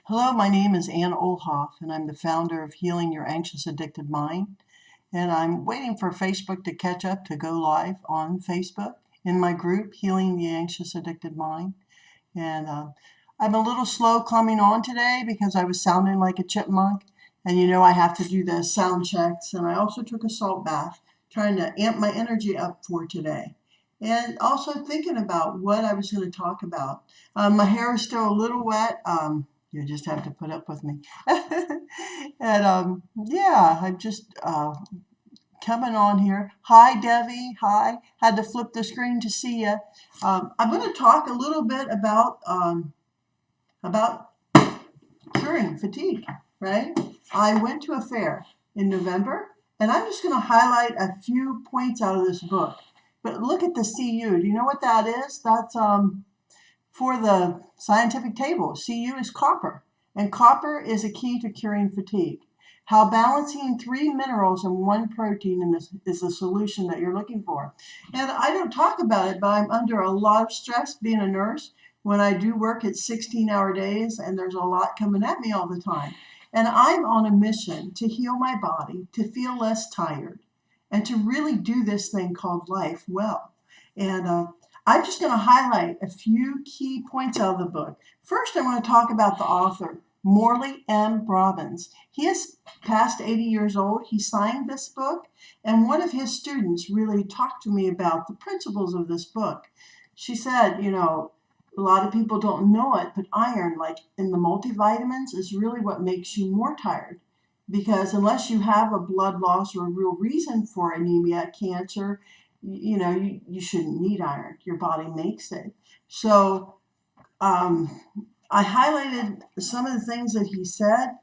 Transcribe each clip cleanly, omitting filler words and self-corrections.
Hello, my name is Ann Olhoff, and I'm the founder of Healing Your Anxious Addicted Mind. And I'm waiting for Facebook to catch up to go live on Facebook in my group, Healing the Anxious Addicted Mind. And I'm a little slow coming on today because I was sounding like a chipmunk. And I have to do the sound checks. And I also took a salt bath, trying to amp my energy up for today. And also thinking about what I was going to talk about. My hair is still a little wet. You just have to put up with me. And yeah, I'm just coming on here. Hi, Debbie. Hi. Had to flip the screen to see you. I'm going to talk a little bit about curing fatigue. Right? I went to a fair in November, and I'm just going to highlight a few points out of this book. But look at the CU. Do you know what that is? That's for the scientific table. Cu is copper, and copper is a key to curing fatigue. How balancing 3 minerals and 1 protein is the solution that you're looking for. And I don't talk about it, but I'm under a lot of stress being a nurse. When I do work at 16-hour days, and there's a lot coming at me all the time. And I'm on a mission to heal my body, to feel less tired, and to really do this thing called life well. And I'm just going to highlight a few key points out of the book. First, I want to talk about the author, Morley M. Robbins. He is past 80 years old. He signed this book, and one of his students really talked to me about the principles of this book. She said, a lot of people don't know it, but iron, like in the multivitamins, is really what makes you more tired. Because unless you have a blood loss or a real reason for anemia, cancer, you shouldn't need iron. Your body makes it. So I highlighted some of the things that he said.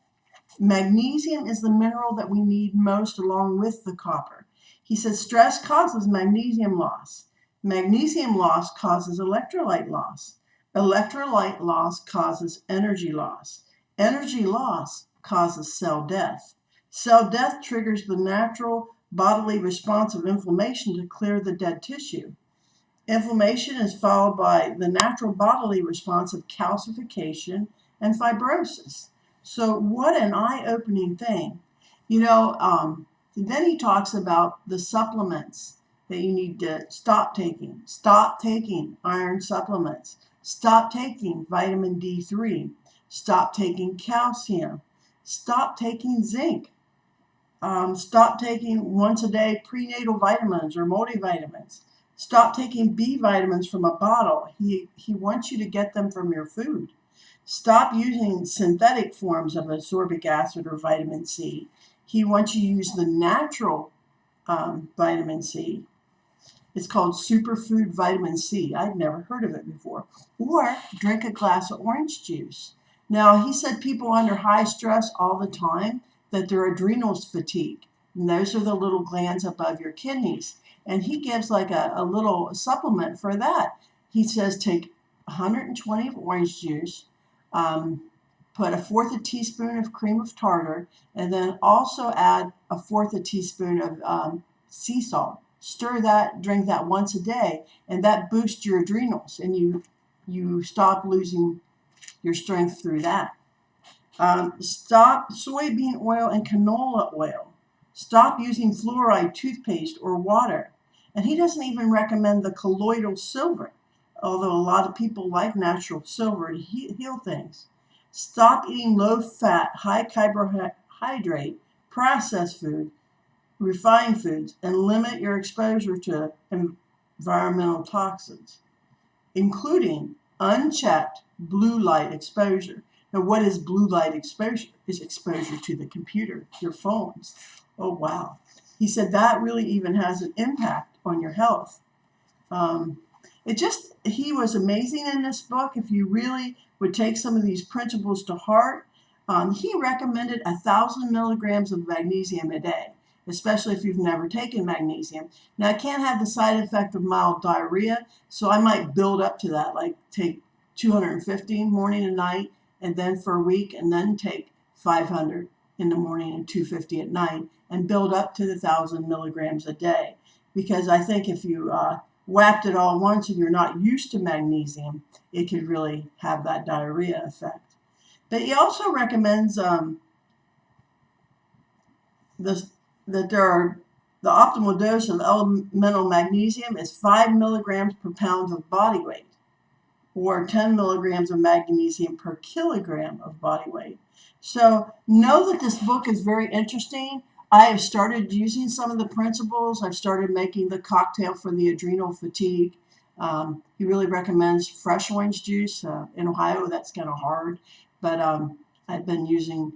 Magnesium is the mineral that we need most along with the copper. He says stress causes magnesium loss. Magnesium loss causes electrolyte loss. Electrolyte loss causes energy loss. Energy loss causes cell death. Cell death triggers the natural bodily response of inflammation to clear the dead tissue. Inflammation is followed by the natural bodily response of calcification and fibrosis. So what an eye-opening thing. Then he talks about the supplements that you need to stop taking. Stop taking iron supplements. Stop taking vitamin D3. Stop taking calcium. Stop taking zinc. Stop taking once a day prenatal vitamins or multivitamins. Stop taking B vitamins from a bottle. He wants you to get them from your food. Stop using synthetic forms of ascorbic acid or vitamin C. He wants you to use the natural vitamin C. It's called superfood vitamin C. I'd never heard of it before. Or drink a glass of orange juice. Now, he said people under high stress all the time, that their adrenals fatigue. And those are the little glands above your kidneys. And he gives like a little supplement for that. He says take 120 of orange juice, put 1/4 teaspoon of cream of tartar, and then also add 1/4 teaspoon of sea salt. Stir that, drink that once a day, and that boosts your adrenals, and you stop losing your strength through that. Stop soybean oil and canola oil. Stop using fluoride toothpaste or water. And he doesn't even recommend the colloidal silver, although a lot of people like natural silver to heal things. Stop eating low-fat, high-carbohydrate, processed food, refined foods, and limit your exposure to environmental toxins, including unchecked blue light exposure. Now, what is blue light exposure? Is exposure to the computer, your phones. Oh, wow. He said that really even has an impact on your health. He was amazing in this book. If you really would take some of these principles to heart, he recommended 1,000 milligrams of magnesium a day, especially if you've never taken magnesium. Now, it can't have the side effect of mild diarrhea, so I might build up to that, like take 250 morning and night, and then for a week, and then take 500 in the morning and 250 at night, and build up to the 1,000 milligrams a day. Because I think if you whacked it all once and you're not used to magnesium, it could really have that diarrhea effect. But he also recommends the optimal dose of elemental magnesium is 5 milligrams per pound of body weight, or 10 milligrams of magnesium per kilogram of body weight. So know that this book is very interesting. I have started using some of the principles. I've started making the cocktail for the adrenal fatigue. He really recommends fresh orange juice. In Ohio, that's kind of hard, but I've been using,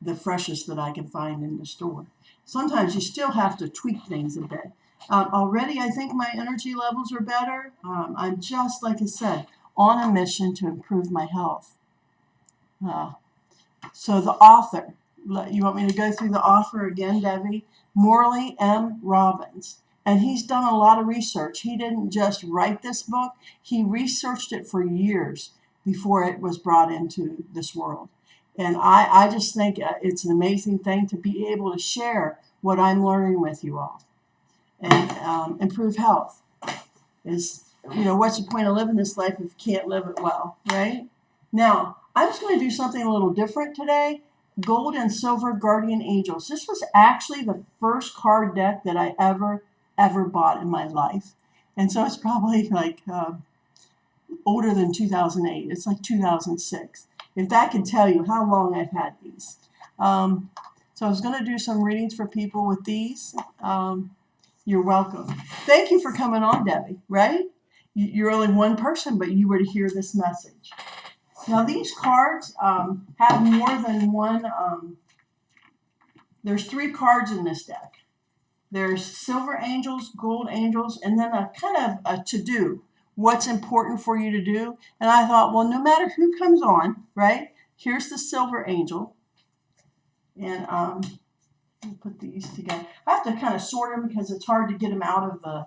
the freshest that I can find in the store. Sometimes you still have to tweak things a bit. Already, I think my energy levels are better. I'm just, like I said, on a mission to improve my health. So the author, you want me to go through the author again, Debbie? Morley M. Robbins. And he's done a lot of research. He didn't just write this book. He researched it for years before it was brought into this world. And I just think it's an amazing thing to be able to share what I'm learning with you all. And improve health is, what's the point of living this life if you can't live it well, right? Now, I'm just going to do something a little different today. Gold and Silver Guardian Angels. This was actually the first card deck that I ever bought in my life. And so it's probably like older than 2008. It's like 2006. If that can tell you how long I've had these. So I was going to do some readings for people with these. You're welcome. Thank you for coming on, Debbie, right? You're only one person, but you were to hear this message. Now, these cards have more than one. There's 3 cards in this deck. There's silver angels, gold angels, and then a kind of a to-do. What's important for you to do. And I thought, well, no matter who comes on, right? Here's the silver angel. And I'll put these together. I have to kind of sort them because it's hard to get them out of the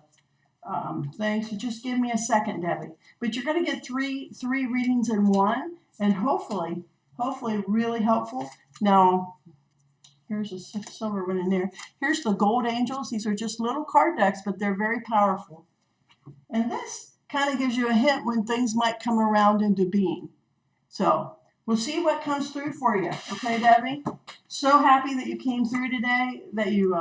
thing. So just give me a second, Debbie. But you're going to get three readings in one, and hopefully really helpful. Now, here's a silver one in there. Here's the gold angels. These are just little card decks, but they're very powerful. And this kind of gives you a hint when things might come around into being. So we'll see what comes through for you. Okay, Debbie? So happy that you came through today, that you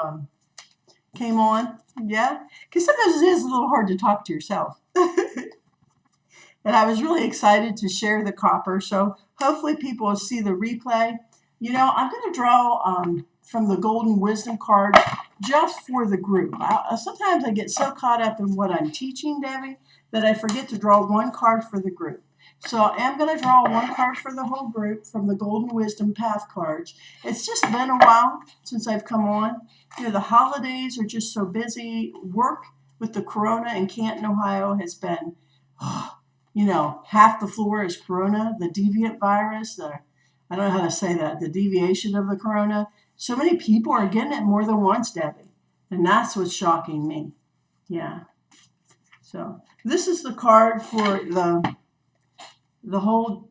came on. Yeah? Because sometimes it is a little hard to talk to yourself. And I was really excited to share the copper. So hopefully people will see the replay. I'm going to draw from the Golden Wisdom card just for the group. Sometimes I get so caught up in what I'm teaching, Debbie, that I forget to draw one card for the group. So I am going to draw one card for the whole group from the Golden Wisdom Path cards. It's just been a while since I've come on. The holidays are just so busy. Work with the corona in Canton, Ohio has been, half the floor is corona, the deviant virus, I don't know how to say that, the deviation of the corona. So many people are getting it more than once, Debbie. And that's what's shocking me. Yeah. So this is the card for the whole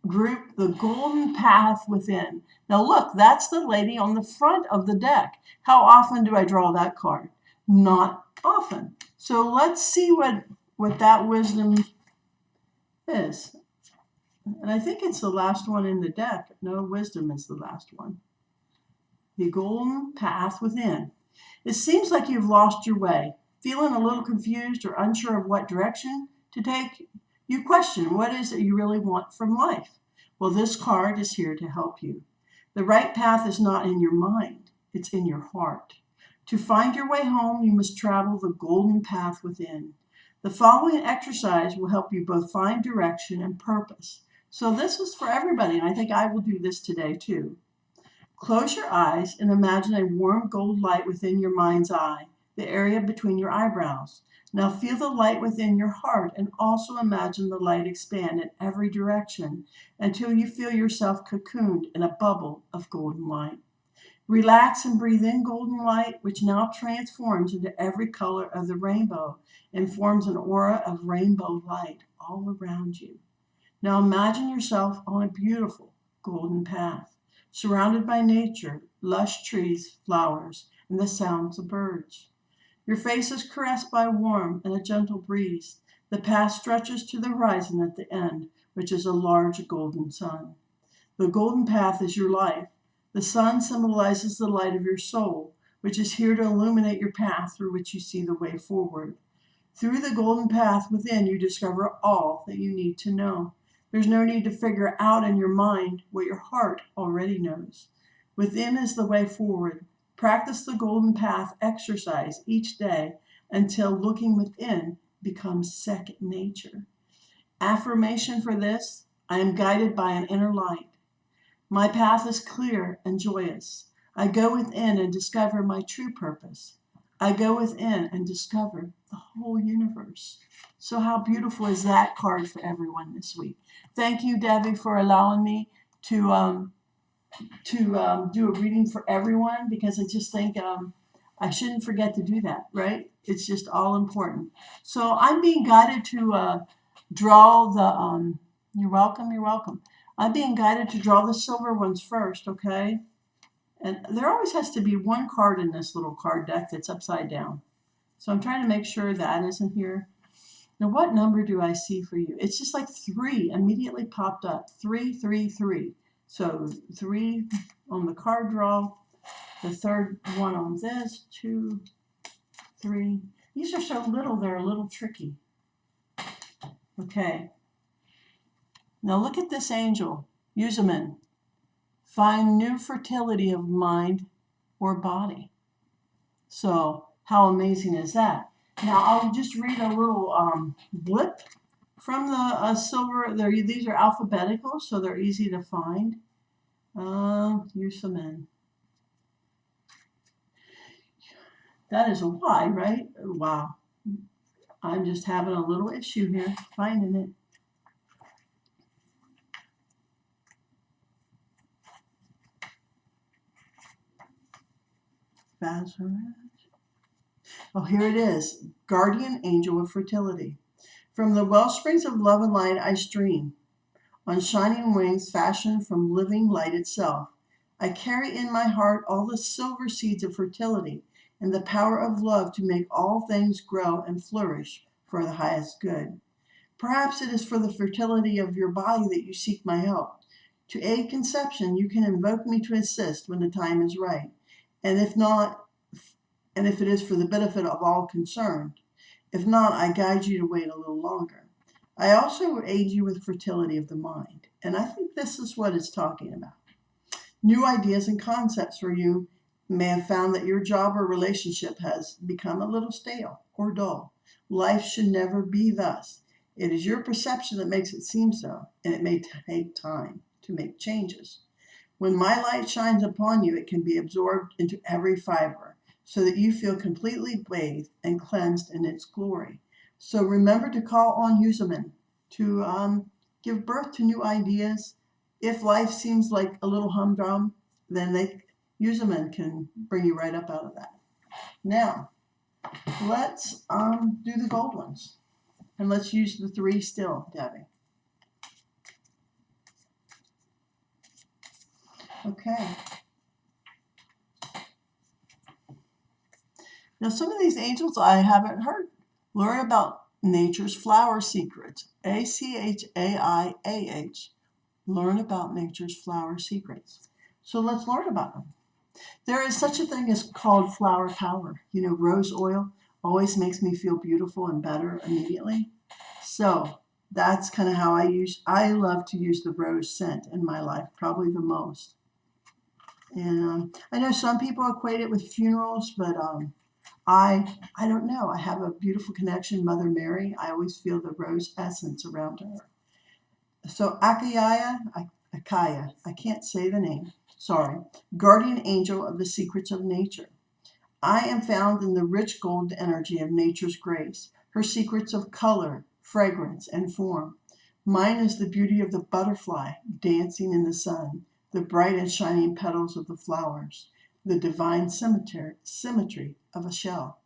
group, the Golden Path Within. Now look, that's the lady on the front of the deck. How often do I draw that card? Not often. So let's see what that wisdom is. And I think it's the last one in the deck. No, wisdom is the last one. The Golden Path Within. It seems like you've lost your way, feeling a little confused or unsure of what direction to take. You question, what is it you really want from life? Well, this card is here to help you. The right path is not in your mind, it's in your heart. To find your way home, you must travel the golden path within. The following exercise will help you both find direction and purpose. So this is for everybody, and I think I will do this today too. Close your eyes and imagine a warm gold light within your mind's eye, the area between your eyebrows. Now feel the light within your heart and also imagine the light expand in every direction until you feel yourself cocooned in a bubble of golden light. Relax and breathe in golden light, which now transforms into every color of the rainbow and forms an aura of rainbow light all around you. Now imagine yourself on a beautiful golden path, surrounded by nature, lush trees, flowers, and the sounds of birds. Your face is caressed by warm and a gentle breeze. The path stretches to the horizon at the end, which is a large golden sun. The golden path is your life. The sun symbolizes the light of your soul, which is here to illuminate your path through which you see the way forward. Through the golden path within, you discover all that you need to know. There's no need to figure out in your mind what your heart already knows. Within is the way forward. Practice the golden path exercise each day until looking within becomes second nature. Affirmation for this: I am guided by an inner light. My path is clear and joyous. I go within and discover my true purpose. I go within and discover the whole universe. So how beautiful is that card for everyone this week? Thank you, Debbie, for allowing me to do a reading for everyone, because I just think I shouldn't forget to do that, right? It's just all important. So I'm being guided to draw the, you're welcome. I'm being guided to draw the silver ones first, okay? And there always has to be one card in this little card deck that's upside down. So I'm trying to make sure that isn't here. Now, what number do I see for you? It's just like 3 immediately popped up. 3, 3, 3. So 3 on the card draw. The third one on this. 2, 3. These are so little, they're a little tricky. Okay. Now look at this angel, Yuzaman. Find new fertility of mind or body. So how amazing is that? Now I'll just read a little blip from the silver. These are alphabetical, so they're easy to find. Yuzaman. That is a Y, right? Wow. I'm just having a little issue here finding it. Oh, here it is. Guardian angel of fertility. From the wellsprings of love and light I stream. On shining wings fashioned from living light itself. I carry in my heart all the silver seeds of fertility and the power of love to make all things grow and flourish for the highest good. Perhaps it is for the fertility of your body that you seek my help. To aid conception, you can invoke me to assist when the time is right. And if it is for the benefit of all concerned. If not, I guide you to wait a little longer. I also aid you with fertility of the mind. And I think this is what it's talking about. New ideas and concepts for you may have found that your job or relationship has become a little stale or dull. Life should never be thus. It is your perception that makes it seem so, and it may take time to make changes. When my light shines upon you, it can be absorbed into every fiber so that you feel completely bathed and cleansed in its glory. So remember to call on Yuzaman to give birth to new ideas. If life seems like a little humdrum, then Yuzaman can bring you right up out of that. Now, let's do the gold ones. And let's use the 3 still, Debbie. Okay. Now, some of these angels I haven't heard. Learn about nature's flower secrets. ACHAIAH. Learn about nature's flower secrets. So let's learn about them. There is such a thing as called flower power. You know, rose oil always makes me feel beautiful and better immediately. So that's kind of how I love to use the rose scent in my life, probably the most. And I know some people equate it with funerals, but I don't know. I have a beautiful connection, Mother Mary. I always feel the rose essence around her. So Akaya, I can't say the name. Sorry. Guardian angel of the secrets of nature. I am found in the rich gold energy of nature's grace, her secrets of color, fragrance, and form. Mine is the beauty of the butterfly dancing in the sun, the bright and shining petals of the flowers, the divine symmetry of a shell.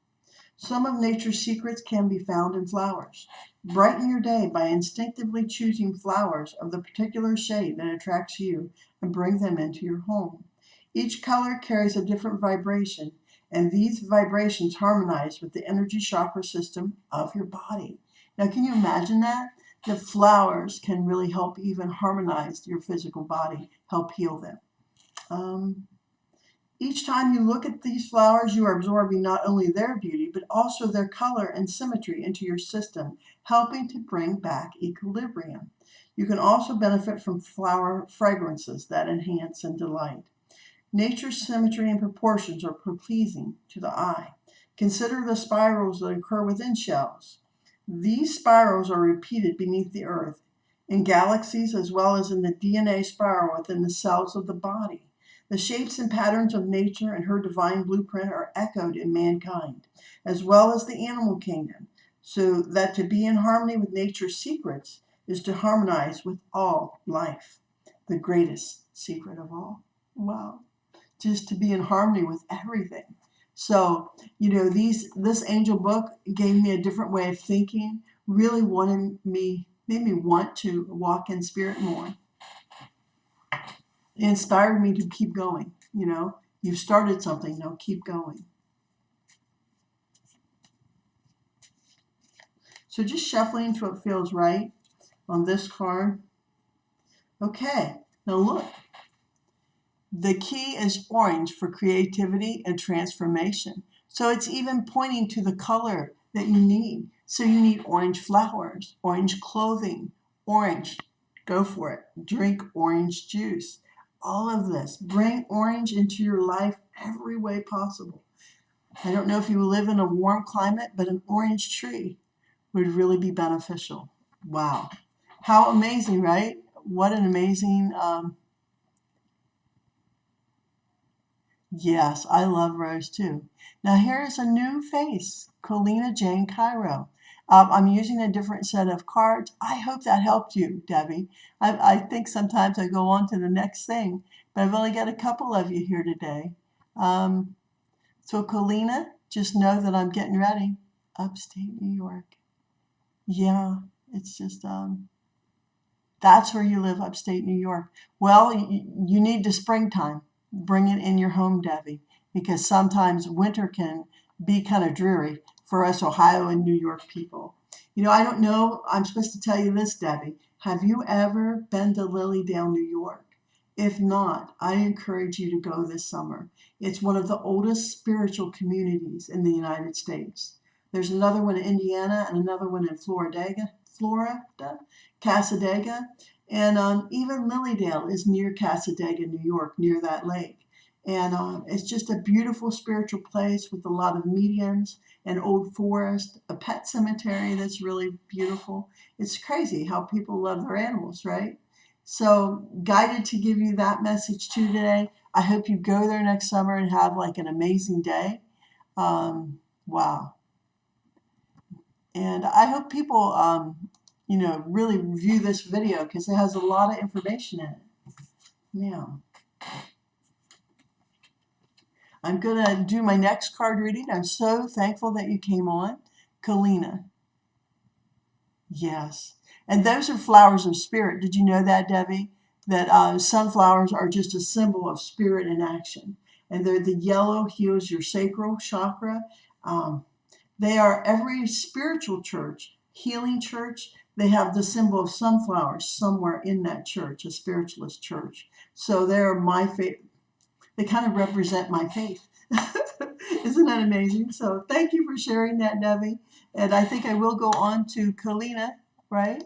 Some of nature's secrets can be found in flowers. Brighten your day by instinctively choosing flowers of the particular shade that attracts you and bring them into your home. Each color carries a different vibration, and these vibrations harmonize with the energy chakra system of your body. Now, can you imagine that? The flowers can really help even harmonize your physical body, help heal them. Each time you look at these flowers, you are absorbing not only their beauty, but also their color and symmetry into your system, helping to bring back equilibrium. You can also benefit from flower fragrances that enhance and delight. Nature's symmetry and proportions are pleasing to the eye. Consider the spirals that occur within shells. These spirals are repeated beneath the earth, in galaxies as well as in the DNA spiral within the cells of the body. The shapes and patterns of nature and her divine blueprint are echoed in mankind, as well as the animal kingdom, so that to be in harmony with nature's secrets is to harmonize with all life, the greatest secret of all. Wow. Just to be in harmony with everything. So, this angel book gave me a different way of thinking, really made me want to walk in spirit more. It inspired me to keep going. You've started something, now keep going. So just shuffling until it feels right on this card. Okay, now look. The key is orange for creativity and transformation. So it's even pointing to the color that you need. So you need orange flowers, orange clothing, orange. Go for it. Drink orange juice. All of this. Bring orange into your life every way possible. I don't know if you live in a warm climate, but an orange tree would really be beneficial. Wow. How amazing, right? What an amazing... Yes, I love Rose too. Now here's a new face, Colina Jane Cairo. I'm using a different set of cards. I hope that helped you, Debbie. I think sometimes I go on to the next thing, but I've only got a couple of you here today. So Colina, just know that I'm getting ready. Upstate New York. Yeah, it's just, that's where you live, upstate New York. Well, you need the springtime. Bring it in your home, Debbie, because sometimes winter can be kind of dreary for us Ohio and New York people. I don't know, I'm supposed to tell you this, Debbie. Have you ever been to Lilydale, New York? If not, I encourage you to go this summer. It's one of the oldest spiritual communities in the United States. There's another one in Indiana and another one in Florida, Cassadaga. And even Lilydale is near Cassadaga, New York, near that lake. And it's just a beautiful spiritual place with a lot of mediums, an old forest, a pet cemetery that's really beautiful. It's crazy how people love their animals, right? So guided to give you that message too today. I hope you go there next summer and have like an amazing day. Wow. And I hope people... really review this video because it has a lot of information in it. Now, I'm going to do my next card reading. I'm so thankful that you came on. Colina. Yes. And those are flowers of spirit. Did you know that, Debbie? That sunflowers are just a symbol of spirit in action. And they're the yellow heals your sacral chakra. They are every spiritual church, healing church. They have the symbol of sunflowers somewhere in that church, a spiritualist church. So they're my faith. They kind of represent my faith. Isn't that amazing? So thank you for sharing that, Debbie. And I think I will go on to Colina, right?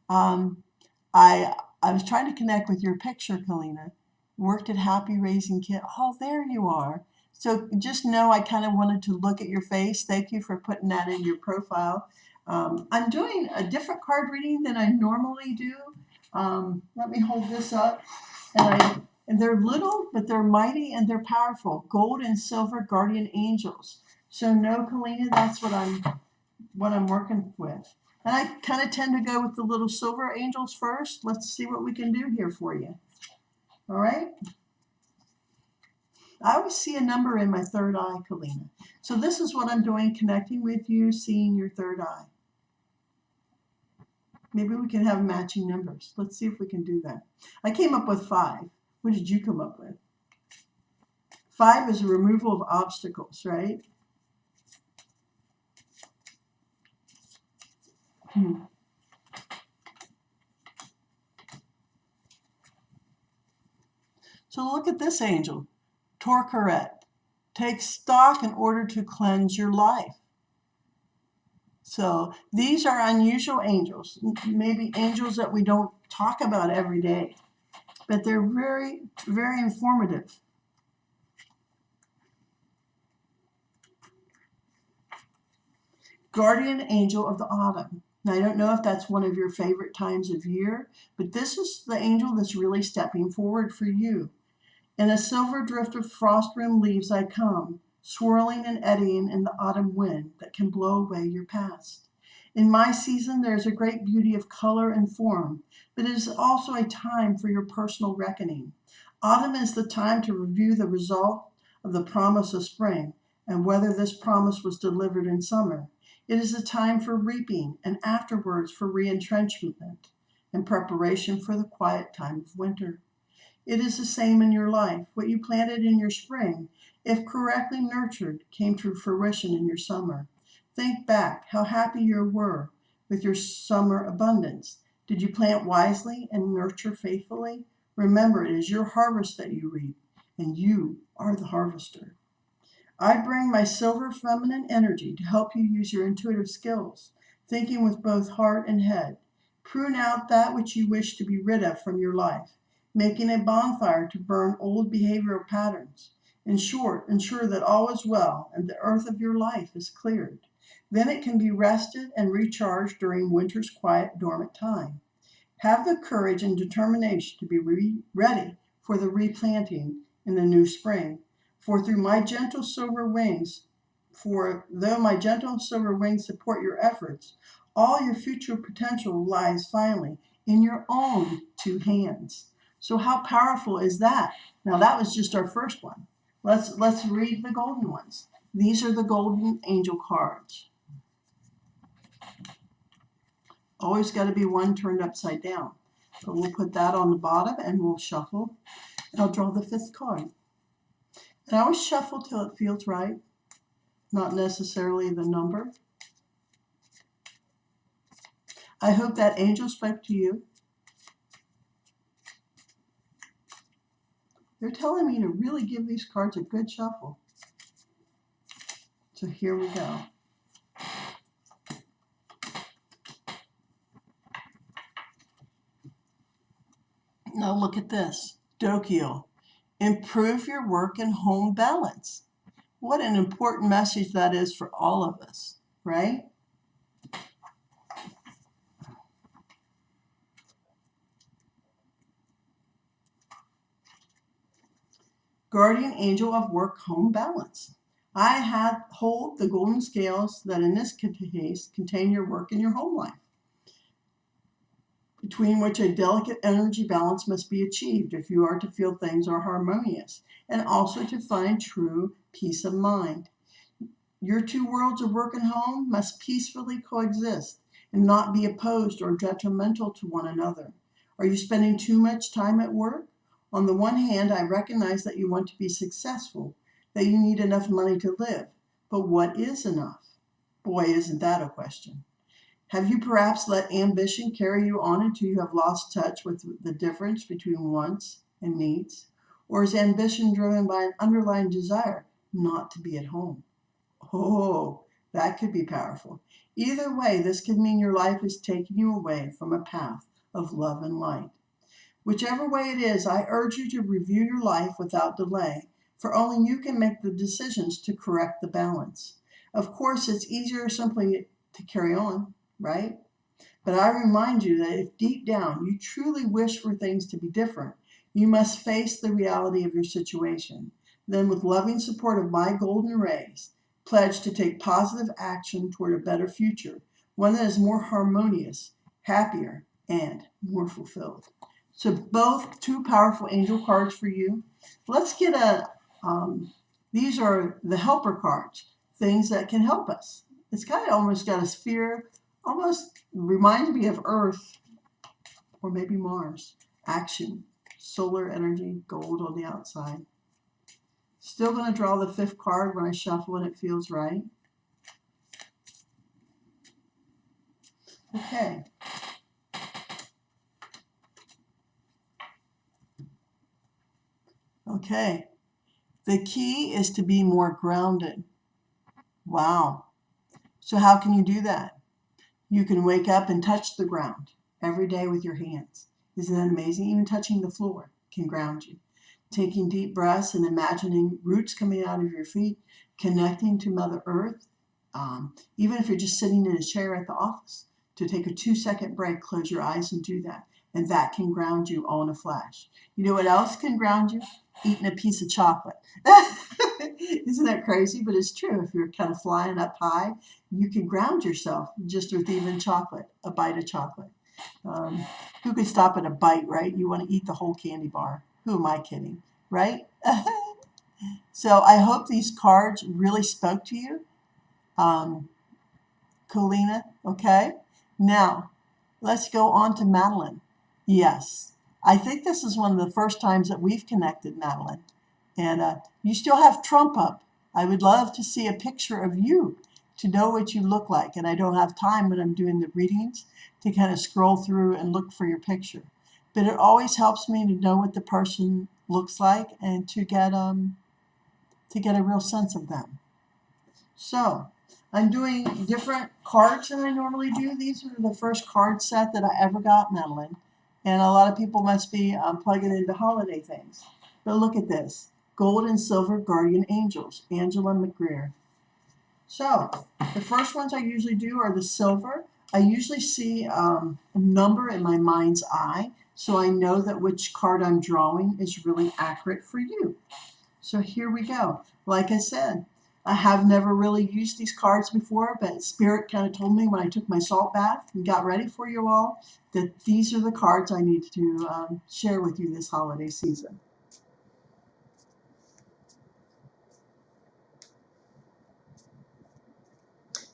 I was trying to connect with your picture, Colina. Worked at Happy Raising Kids. Oh, there you are. So just know I kind of wanted to look at your face. Thank you for putting that in your profile. I'm doing a different card reading than I normally do. Let me hold this up. And they're little, but they're mighty and they're powerful. Gold and silver guardian angels. So no, Colina, that's what I'm working with. And I kind of tend to go with the little silver angels first. Let's see what we can do here for you. All right? I always see a number in my third eye, Colina. So this is what I'm doing, connecting with you, seeing your third eye. Maybe we can have matching numbers. Let's see if we can do that. I came up with 5. What did you come up with? 5 is a removal of obstacles, right? So look at this angel, Torqueret. Take stock in order to cleanse your life. So these are unusual angels, maybe angels that we don't talk about every day, but they're very, very informative. Guardian angel of the autumn. Now, I don't know if that's one of your favorite times of year, but this is the angel that's really stepping forward for you. In a silver drift of frost-rimmed leaves I come, swirling and eddying in the autumn wind that can blow away your past. In my season, there is a great beauty of color and form, but it is also a time for your personal reckoning. Autumn is the time to review the result of the promise of spring and whether this promise was delivered in summer. It is a time for reaping and afterwards for re-entrenchment in preparation for the quiet time of winter. It is the same in your life. What you planted in your spring, if correctly nurtured, came to fruition in your summer. Think back how happy you were with your summer abundance. Did you plant wisely and nurture faithfully? Remember, it is your harvest that you reap, and you are the harvester. I bring my silver feminine energy to help you use your intuitive skills, thinking with both heart and head. Prune out that which you wish to be rid of from your life, making a bonfire to burn old behavioral patterns. In short, ensure that all is well and the earth of your life is cleared. Then it can be rested and recharged during winter's quiet, dormant time. Have the courage and determination to be ready for the replanting in the new spring. For though my gentle silver wings support your efforts, all your future potential lies finally in your own two hands. So how powerful is that? Now that was just our first one. Let's read the golden ones. These are the golden angel cards. Always got to be one turned upside down. So we'll put that on the bottom and we'll shuffle. And I'll draw the fifth card. And I always shuffle till it feels right, not necessarily the number. I hope that angel spoke to you. They're telling me to really give these cards a good shuffle. So here we go. Now look at this, Dokio. Improve your work and home balance. What an important message that is for all of us, right? Guardian angel of work home balance. I hold the golden scales that in this case contain your work and your home life, between which a delicate energy balance must be achieved if you are to feel things are harmonious, and also to find true peace of mind. Your two worlds of work and home must peacefully coexist and not be opposed or detrimental to one another. Are you spending too much time at work? On the one hand, I recognize that you want to be successful, that you need enough money to live. But what is enough? Boy, isn't that a question. Have you perhaps let ambition carry you on until you have lost touch with the difference between wants and needs? Or is ambition driven by an underlying desire not to be at home? Oh, that could be powerful. Either way, this could mean your life is taking you away from a path of love and light. Whichever way it is, I urge you to review your life without delay, for only you can make the decisions to correct the balance. Of course, it's easier simply to carry on, right? But I remind you that if deep down you truly wish for things to be different, you must face the reality of your situation. Then, with loving support of my golden rays, pledge to take positive action toward a better future, one that is more harmonious, happier, and more fulfilled. So both two powerful angel cards for you. Let's get these are the helper cards, things that can help us. It's kind of almost got a sphere, almost reminds me of Earth or maybe Mars. Action, solar energy, gold on the outside. Still going to draw the fifth card when I shuffle and it feels right. Okay. Okay. The key is to be more grounded. Wow. So how can you do that? You can wake up and touch the ground every day with your hands. Isn't that amazing? Even touching the floor can ground you. Taking deep breaths and imagining roots coming out of your feet, connecting to Mother Earth. Even if you're just sitting in a chair at the office, to take a 2-second break, close your eyes and do that. And that can ground you all in a flash. You know what else can ground you? Eating a piece of chocolate. Isn't that crazy? But it's true. If you're kind of flying up high, you can ground yourself just with even chocolate, a bite of chocolate. Who could stop at a bite, right? You want to eat the whole candy bar. Who am I kidding, right? So I hope these cards really spoke to you. Colina, okay? Now, let's go on to Madeline. Yes, I think this is one of the first times that we've connected, Madeline. And you still have Trump up. I would love to see a picture of you to know what you look like. And I don't have time when I'm doing the readings to kind of scroll through and look for your picture. But it always helps me to know what the person looks like and to get a real sense of them. So I'm doing different cards than I normally do. These are the first card set that I ever got, Madeline. And a lot of people must be plugging into holiday things. But look at this. Gold and Silver Guardian Angels, Angela McGreer. So the first ones I usually do are the silver. I usually see a number in my mind's eye, so I know that which card I'm drawing is really accurate for you. So here we go. Like I said, I have never really used these cards before, but Spirit kind of told me when I took my salt bath and got ready for you all that these are the cards I need to share with you this holiday season.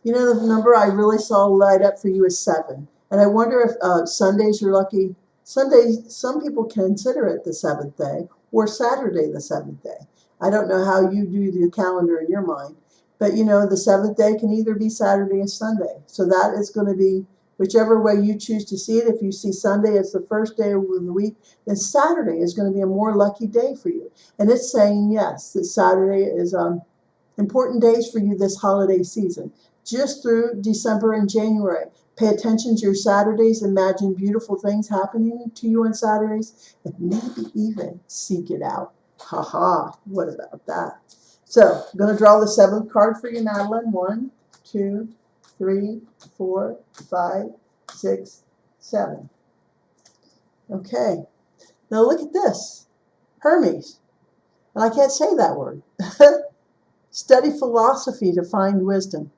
You know, the number I really saw light up for you is 7. And I wonder if Sunday's your lucky. Sunday, some people consider it the 7th day, or Saturday the 7th day. I don't know how you do the calendar in your mind, but you know, the 7th day can either be Saturday or Sunday. So that is going to be whichever way you choose to see it. If you see Sunday as the first day of the week, then Saturday is going to be a more lucky day for you. And it's saying, yes, that Saturday is important days for you this holiday season. Just through December and January. Pay attention to your Saturdays. Imagine beautiful things happening to you on Saturdays. And maybe even seek it out. Haha, what about that? So, I'm going to draw the 7th card for you, Madeline. 1, 2, 3, 4, 5, 6, 7. Okay. Now look at this. Hermes. And I can't say that word. Study philosophy to find wisdom.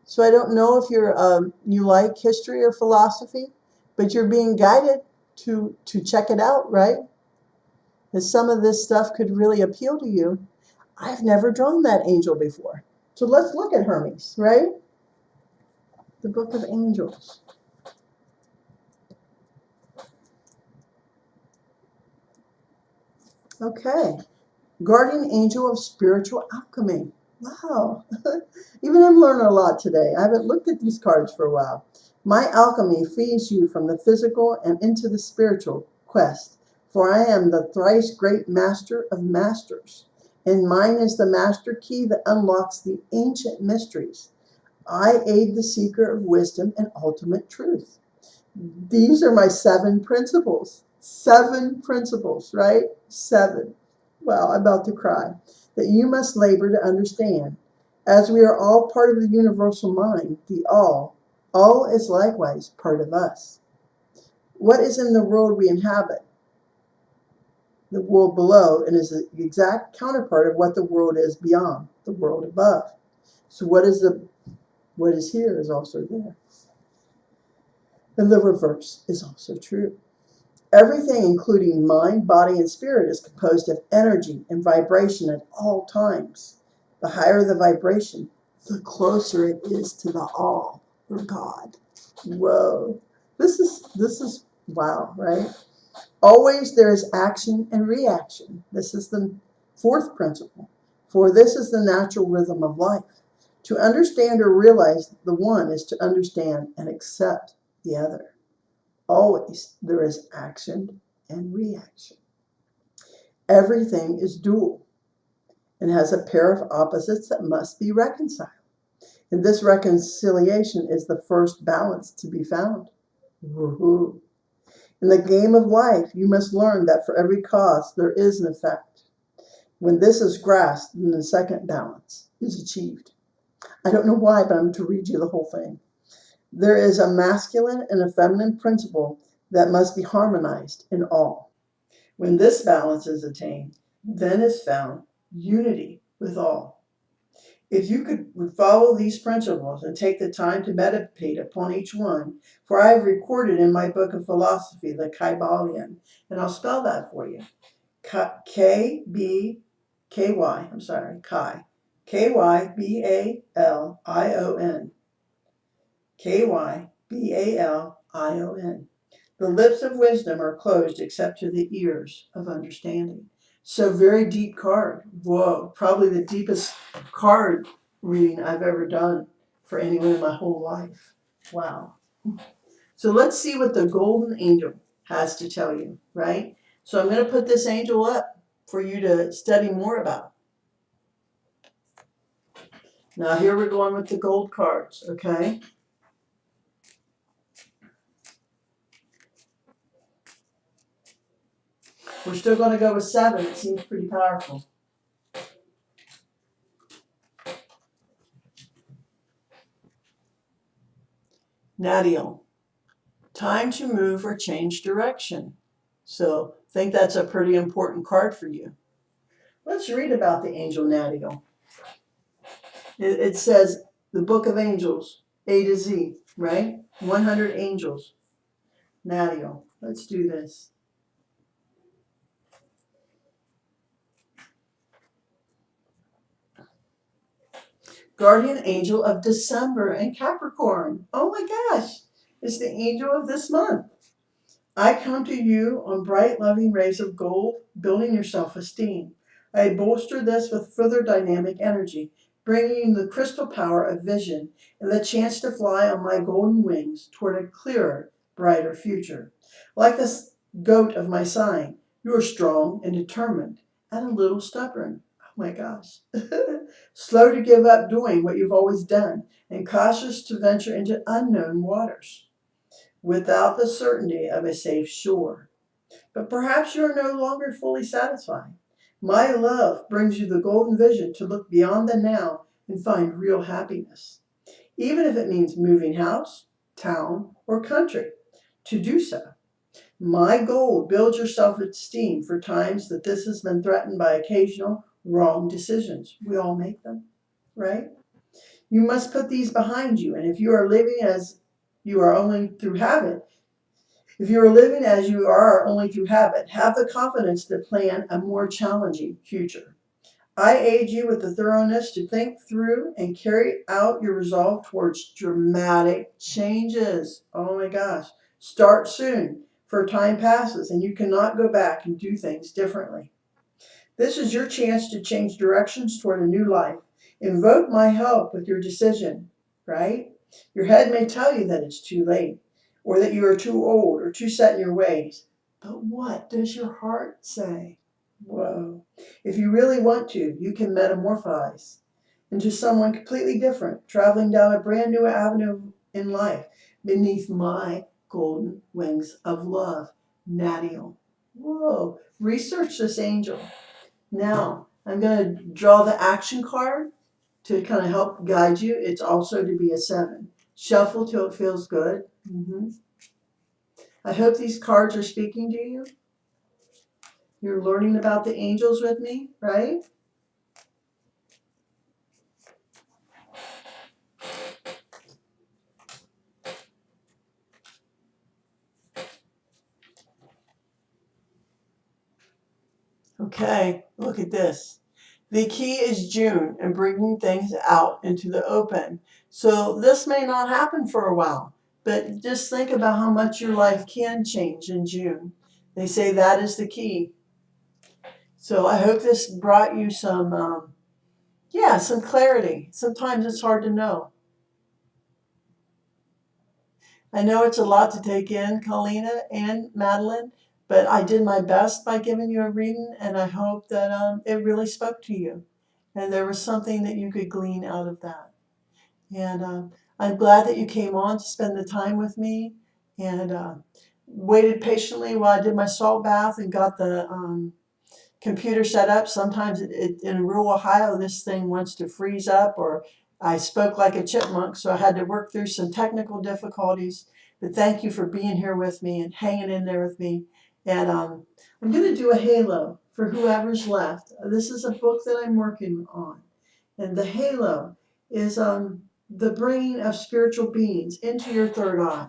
So I don't know if you like history or philosophy, but you're being guided to check it out, right? And some of this stuff could really appeal to you. I've never drawn that angel before. So let's look at Hermes, right? The Book of Angels. Okay. Guardian Angel of Spiritual Alchemy. Wow. Even I'm learning a lot today. I haven't looked at these cards for a while. My alchemy feeds you from the physical and into the spiritual quest. For I am the thrice great master of masters. And mine is the master key that unlocks the ancient mysteries. I aid the seeker of wisdom and ultimate truth. These are my 7 principles. 7 principles, right? 7. Wow, I'm about to cry. That you must labor to understand. As we are all part of the universal mind, the all is likewise part of us. What is in the world we inhabit? The world below, and is the exact counterpart of what the world is beyond, the world above. So what is here is also there. And the reverse is also true. Everything, including mind, body, and spirit, is composed of energy and vibration at all times. The higher the vibration, the closer it is to the all, or God. Whoa. This is wow, right? Always there is action and reaction. This is the 4th principle. For this is the natural rhythm of life. To understand or realize the one is to understand and accept the other. Always there is action and reaction. Everything is dual and has a pair of opposites that must be reconciled. And this reconciliation is the first balance to be found. Woohoo. In the game of life, you must learn that for every cause, there is an effect. When this is grasped, then the second balance is achieved. I don't know why, but I'm going to read you the whole thing. There is a masculine and a feminine principle that must be harmonized in all. When this balance is attained, then is found unity with all. If you could follow these principles and take the time to meditate upon each one, for I have recorded in my book of philosophy, the Kybalion, and I'll spell that for you. K-B-K-Y, I'm sorry, Kai. K-Y-B-A-L-I-O-N. K-Y-B-A-L-I-O-N. The lips of wisdom are closed except to the ears of understanding. So very deep card. Whoa, probably the deepest card reading I've ever done for anyone in my whole life. Wow. So let's see what the golden angel has to tell you, right? So I'm going to put this angel up for you to study more about. Now here we're going with the gold cards, okay? We're still going to go with 7. It seems pretty powerful. Nadiel, time to move or change direction. So I think that's a pretty important card for you. Let's read about the angel Nadiel. It says the book of angels, A to Z, right? 100 angels. Nadiel, let's do this. Guardian angel of December and Capricorn. Oh my gosh, it's the angel of this month. I come to you on bright, loving rays of gold, building your self-esteem. I bolster this with further dynamic energy, bringing you the crystal power of vision and the chance to fly on my golden wings toward a clearer, brighter future. Like this goat of my sign, you are strong and determined and a little stubborn. Oh my gosh. Slow to give up doing what you've always done and cautious to venture into unknown waters without the certainty of a safe shore. But perhaps you are no longer fully satisfied. My love brings you the golden vision to look beyond the now and find real happiness, even if it means moving house, town, or country. To do so, my goal builds your self-esteem for times that this has been threatened by occasional wrong decisions. We all make them, right? You must put these behind you, and if you are living as you are only through habit, have the confidence to plan a more challenging future. I aid you with the thoroughness to think through and carry out your resolve towards dramatic changes. Oh my gosh. Start soon, for time passes and you cannot go back and do things differently. This is your chance to change directions toward a new life. Invoke my help with your decision, right? Your head may tell you that it's too late, or that you are too old or too set in your ways. But what does your heart say? Whoa. If you really want to, you can metamorphose into someone completely different, traveling down a brand new avenue in life beneath my golden wings of love. Nadiel. Whoa. Research this angel. Now, I'm going to draw the action card to kind of help guide you. It's also to be a 7. Shuffle till it feels good. I hope these cards are speaking to you. You're learning about the angels with me, right? Okay, look at this. The key is June and bringing things out into the open. So this may not happen for a while, but just think about how much your life can change in June. They say that is the key. So I hope this brought you some clarity. Sometimes it's hard to know. I know it's a lot to take in, Colleen and Madeline, But I did my best by giving you a reading, and I hope that it really spoke to you, and there was something that you could glean out of that. And I'm glad that you came on to spend the time with me, and waited patiently while I did my salt bath and got the computer set up. Sometimes in rural Ohio, this thing wants to freeze up, or I spoke like a chipmunk, so I had to work through some technical difficulties. But thank you for being here with me and hanging in there with me. And I'm going to do a halo for whoever's left. This is a book that I'm working on. And the halo is the bringing of spiritual beings into your third eye.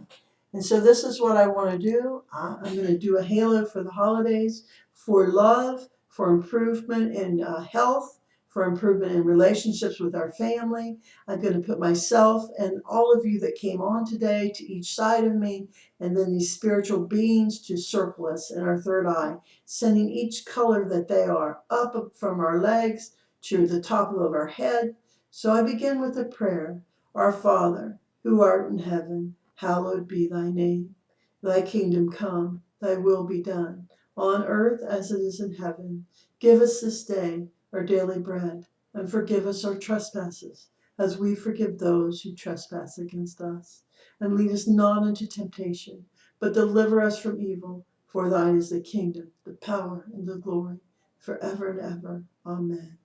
And so this is what I want to do. I'm going to do a halo for the holidays, for love, for improvement in health, for improvement in relationships with our family. I'm going to put myself and all of you that came on today to each side of me, and then these spiritual beings to circle us in our third eye, sending each color that they are up from our legs to the top of our head. So I begin with a prayer. Our Father, who art in heaven, hallowed be thy name. Thy kingdom come, thy will be done, on earth as it is in heaven. Give us this day our daily bread, and forgive us our trespasses, as we forgive those who trespass against us. And lead us not into temptation, but deliver us from evil. For thine is the kingdom, the power, and the glory, forever and ever. Amen.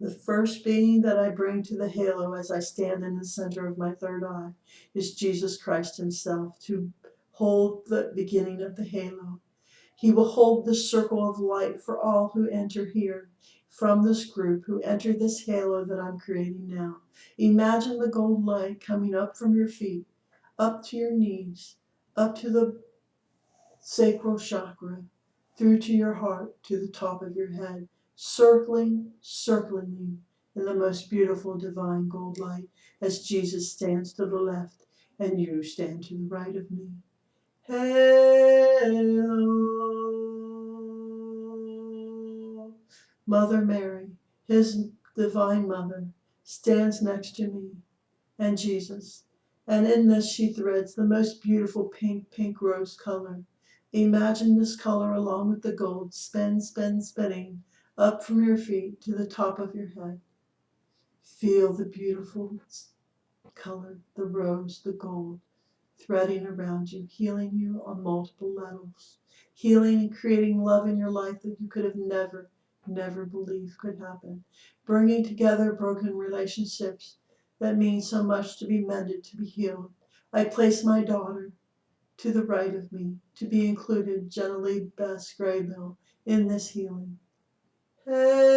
The first being that I bring to the halo as I stand in the center of my third eye is Jesus Christ himself, to hold the beginning of the halo. He will hold the circle of light for all who enter here from this group, who enter this halo that I'm creating now. Imagine the gold light coming up from your feet, up to your knees, up to the sacral chakra, through to your heart, to the top of your head, circling you in the most beautiful divine gold light, as Jesus stands to the left and you stand to the right of me. Hail, Mother Mary, his divine mother, stands next to me and Jesus, and in this she threads the most beautiful pink rose color. Imagine this color along with the gold spinning up from your feet to the top of your head. Feel the beautiful color, the rose, the gold, threading around you, healing you on multiple levels, healing and creating love in your life that you could have never believed could happen, bringing together broken relationships that mean so much to be mended, to be healed. I place my daughter to the right of me, to be included, Genevieve Bess Graybill, in this healing. Hello.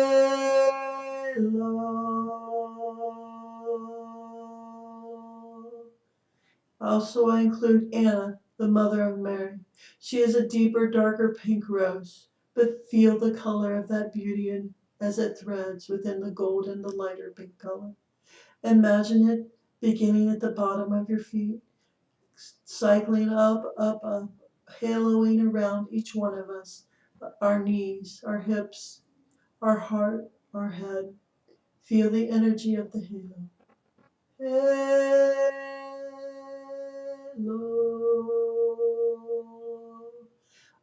Also, I include Anna, the mother of Mary. She is a deeper, darker pink rose, but feel the color of that beauty as it threads within the gold and the lighter pink color. Imagine it beginning at the bottom of your feet, cycling up, haloing around each one of us, our knees, our hips, our heart, our head. Feel the energy of the halo. Halo.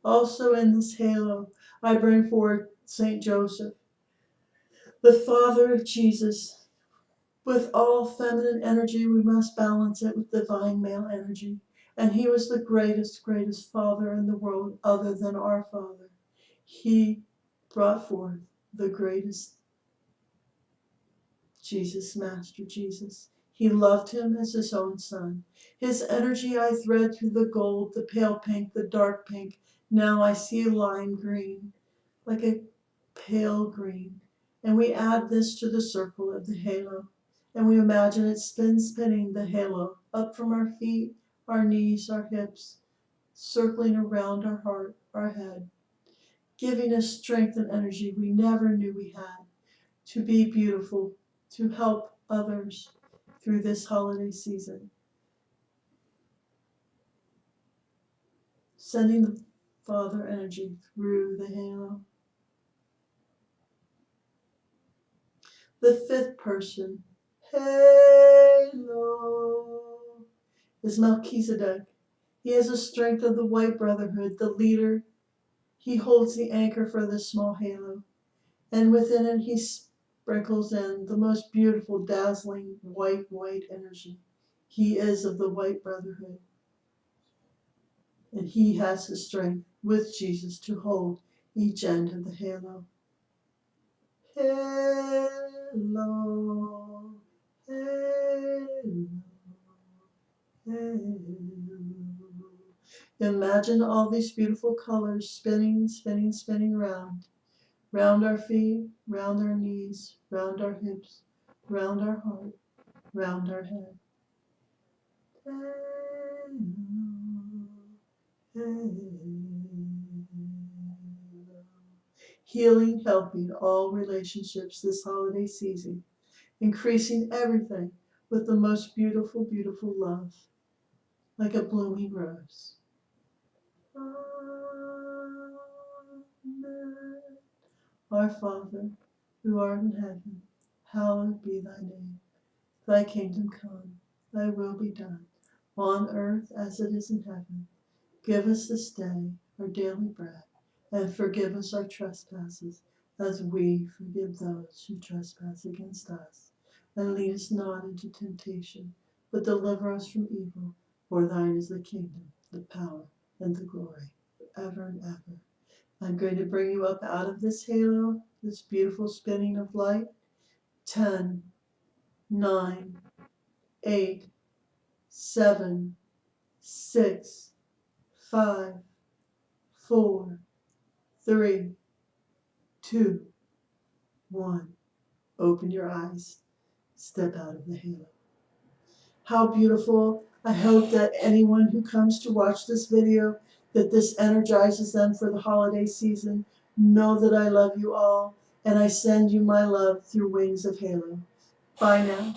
Also in this halo, I bring forward Saint Joseph, the father of Jesus. With all feminine energy, we must balance it with divine male energy. And he was the greatest father in the world other than our Father. He brought forth the greatest Jesus, Master Jesus. He loved him as his own son. His energy I thread through the gold, the pale pink, the dark pink. Now I see a lime green, like a pale green. And we add this to the circle of the halo. And we imagine it spinning the halo up from our feet, our knees, our hips, circling around our heart, our head, giving us strength and energy we never knew we had to be beautiful, to help others through this holiday season. Sending the Father energy through the halo. The fifth person, halo. is Melchizedek. He has the strength of the white brotherhood, the leader. He holds the anchor for this small halo, and within it he sprinkles in the most beautiful, dazzling, white energy. He is of the white brotherhood, and he has the strength with Jesus to hold each end of the halo. Halo, halo, halo. Imagine all these beautiful colors spinning, spinning, spinning round our feet, round our knees, round our hips, round our heart, round our head. Healing, helping all relationships this holiday season, increasing everything with the most beautiful, beautiful love, like a blooming rose. Amen. Our Father, who art in heaven, hallowed be thy name. Thy kingdom come, thy will be done, on earth as it is in heaven. Give us this day our daily bread, and forgive us our trespasses, as we forgive those who trespass against us. And lead us not into temptation, but deliver us from evil. For thine is the kingdom, the power, and the glory, forever and ever. I'm going to bring you up out of this halo, this beautiful spinning of light. 10, 9, 8, 7, 6, 5, 4, 3, 2, 1. Open your eyes. Step out of the halo. How beautiful. I hope that anyone who comes to watch this video, that this energizes them for the holiday season. Know that I love you all, and I send you my love through wings of halo. Bye now.